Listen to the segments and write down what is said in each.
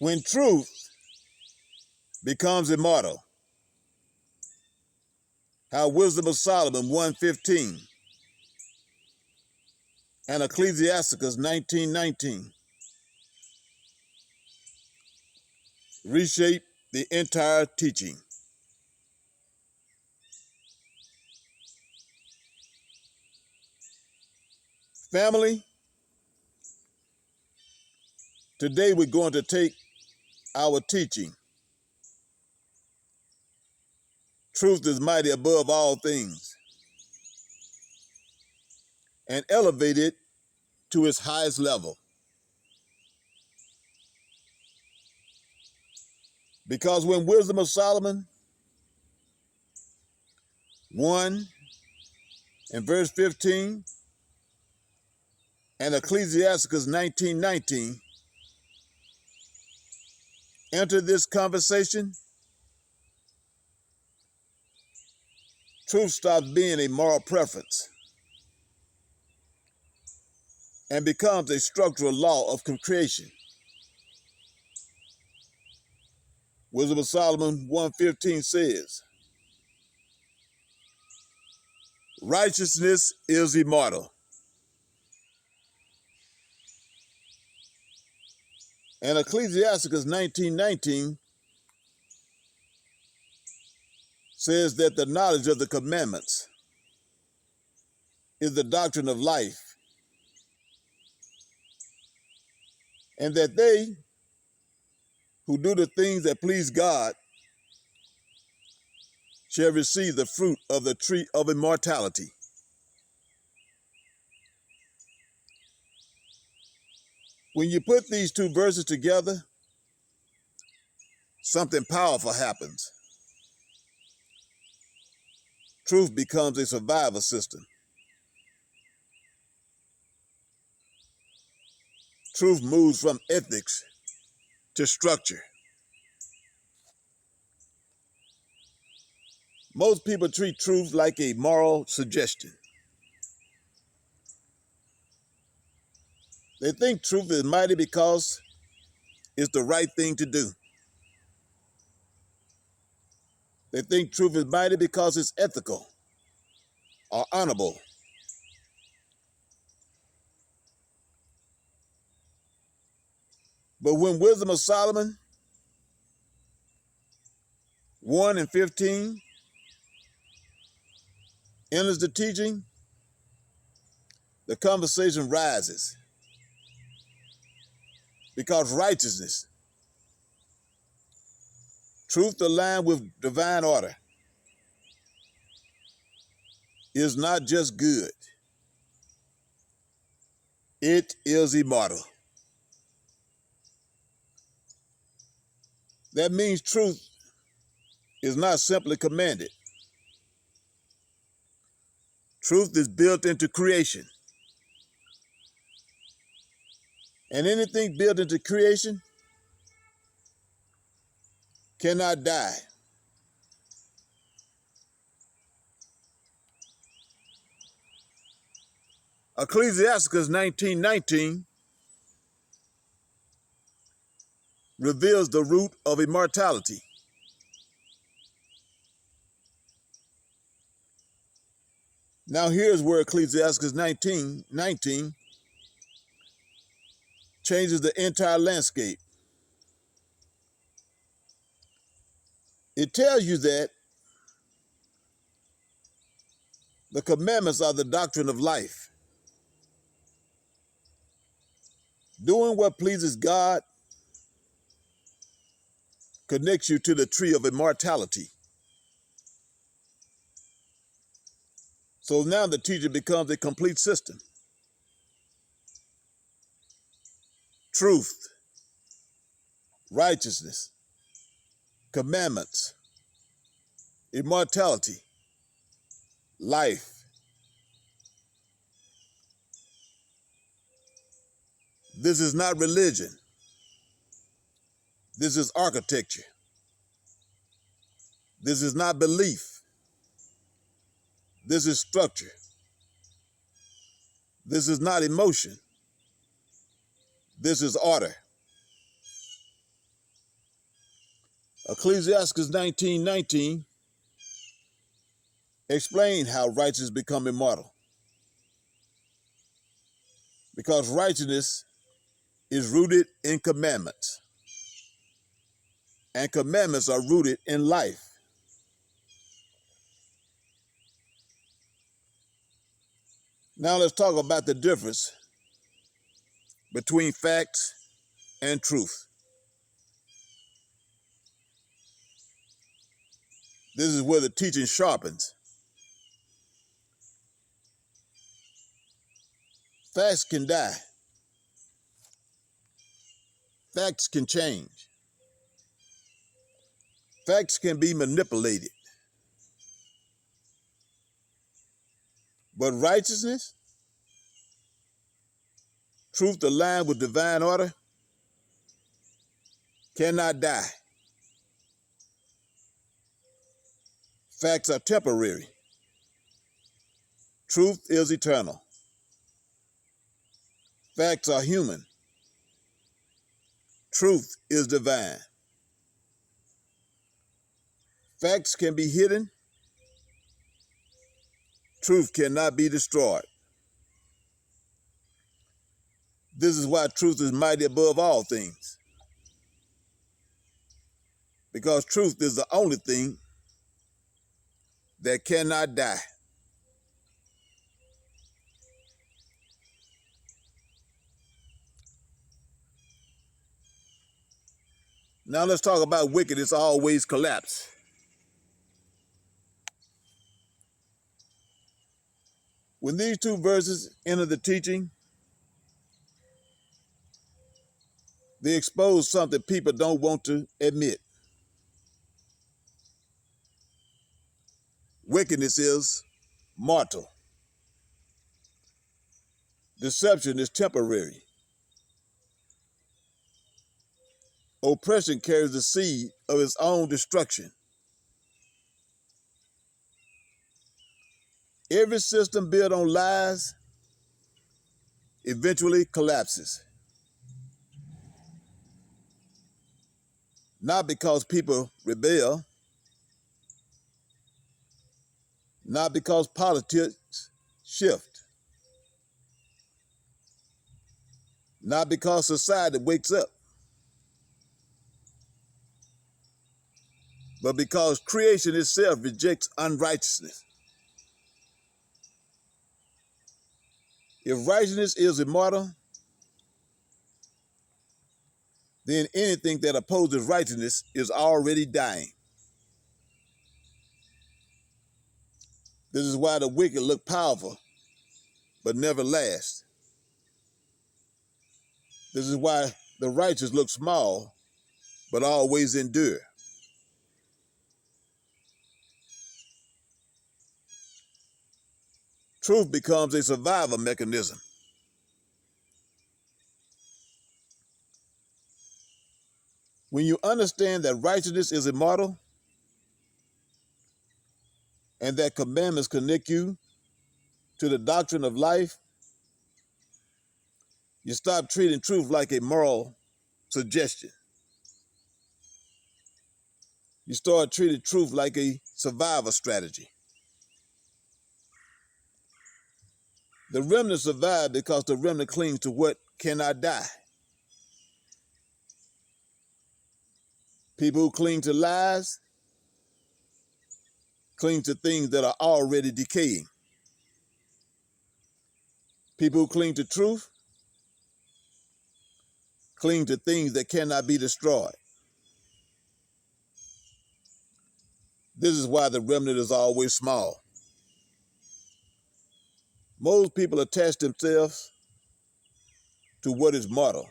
When truth becomes immortal. How Wisdom of Solomon 1:15 and Ecclesiasticus 19:19 reshape the entire teaching. Family, today we're going to take our teaching, truth is mighty above all things, and elevate it to its highest level. Because when Wisdom of Solomon 1 and verse 15 and Ecclesiasticus 19:19 enter this conversation, truth stops being a moral preference and becomes a structural law of creation. Wisdom of Solomon 1:15 says, righteousness is immortal. And Ecclesiasticus 19:19 says that the knowledge of the commandments is the doctrine of life, and that they who do the things that please God shall receive the fruit of the tree of immortality. When you put these two verses together, something powerful happens. Truth becomes a survival system. Truth moves from ethics to structure. Most people treat truth like a moral suggestion. They think truth is mighty because it's the right thing to do. They think truth is mighty because it's ethical or honorable. But when Wisdom of Solomon 1 and 15 enters the teaching, the conversation rises. Because righteousness, truth aligned with divine order, is not just good, it is immortal. That means truth is not simply commanded. Truth is built into creation. And anything built into creation cannot die. Ecclesiasticus 19:19 reveals the root of immortality. Now here's where Ecclesiasticus 19:19 changes the entire landscape. It tells you that the commandments are the doctrine of life. Doing what pleases God connects you to the tree of immortality. So now the teacher becomes a complete system. Truth, righteousness, commandments, immortality, life. This is not religion. This is architecture. This is not belief. This is structure. This is not emotion. This is order. Ecclesiasticus 19:19 explain how righteousness become immortal. Because righteousness is rooted in commandments, and commandments are rooted in life. Now let's talk about the difference between facts and truth. This is where the teaching sharpens. Facts can die. Facts can change. Facts can be manipulated. But righteousness, truth aligned with divine order, cannot die. Facts are temporary. Truth is eternal. Facts are human. Truth is divine. Facts can be hidden. Truth cannot be destroyed. This is why truth is mighty above all things. Because truth is the only thing that cannot die. Now let's talk about wickedness always collapse. When these two verses enter the teaching, they expose something people don't want to admit. Wickedness is mortal. Deception is temporary. Oppression carries the seed of its own destruction. Every system built on lies eventually collapses. Not because people rebel, not because politics shift, not because society wakes up, but because creation itself rejects unrighteousness. If righteousness is immortal, then anything that opposes righteousness is already dying. This is why the wicked look powerful, but never last. This is why the righteous look small, but always endure. Truth becomes a survival mechanism. When you understand that righteousness is immortal and that commandments connect you to the doctrine of life, you stop treating truth like a moral suggestion. You start treating truth like a survival strategy. The remnant survive because the remnant clings to what cannot die. People who cling to lies cling to things that are already decaying. People who cling to truth cling to things that cannot be destroyed. This is why the remnant is always small. Most people attach themselves to what is mortal,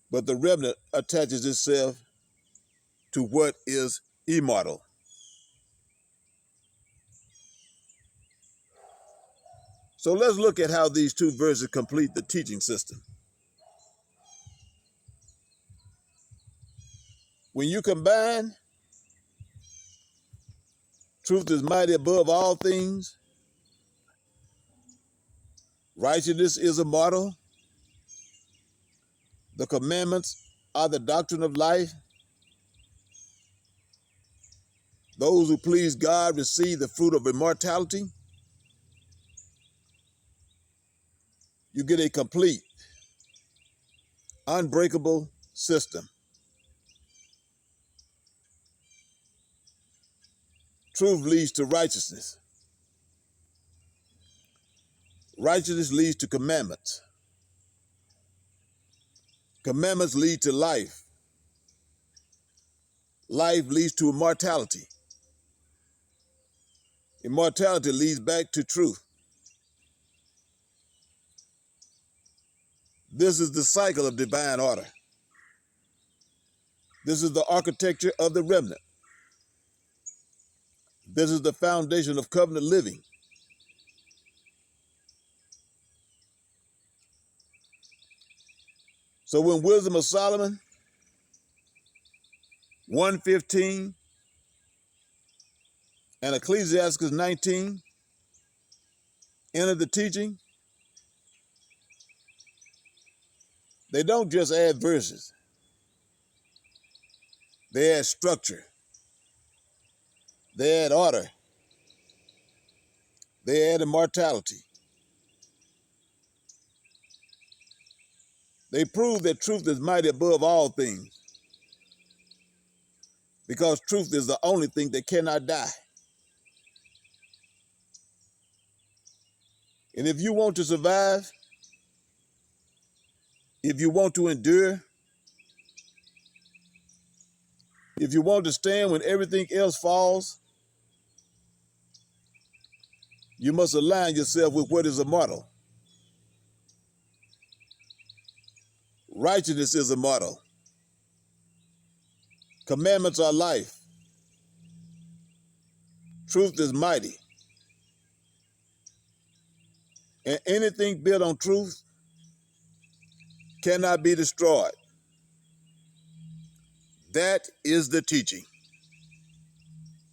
but the remnant attaches itself to what is immortal. So let's look at how these two verses complete the teaching system. When you combine truth is mighty above all things, righteousness is immortal, the commandments are the doctrine of life. Those who please God receive the fruit of immortality. You get a complete, unbreakable system. Truth leads to righteousness. Righteousness leads to commandments. Commandments lead to life. Life leads to immortality. Immortality leads back to truth. This is the cycle of divine order. This is the architecture of the remnant. This is the foundation of covenant living. So when Wisdom of Solomon 1:15 and Ecclesiasticus 19 enter the teaching, they don't just add verses. They add structure. They add order. They add immortality. They prove that truth is mighty above all things, because truth is the only thing that cannot die. And if you want to survive, if you want to endure, if you want to stand when everything else falls, you must align yourself with what is immortal. Righteousness is immortal. Commandments are life. Truth is mighty. And anything built on truth cannot be destroyed. That is the teaching.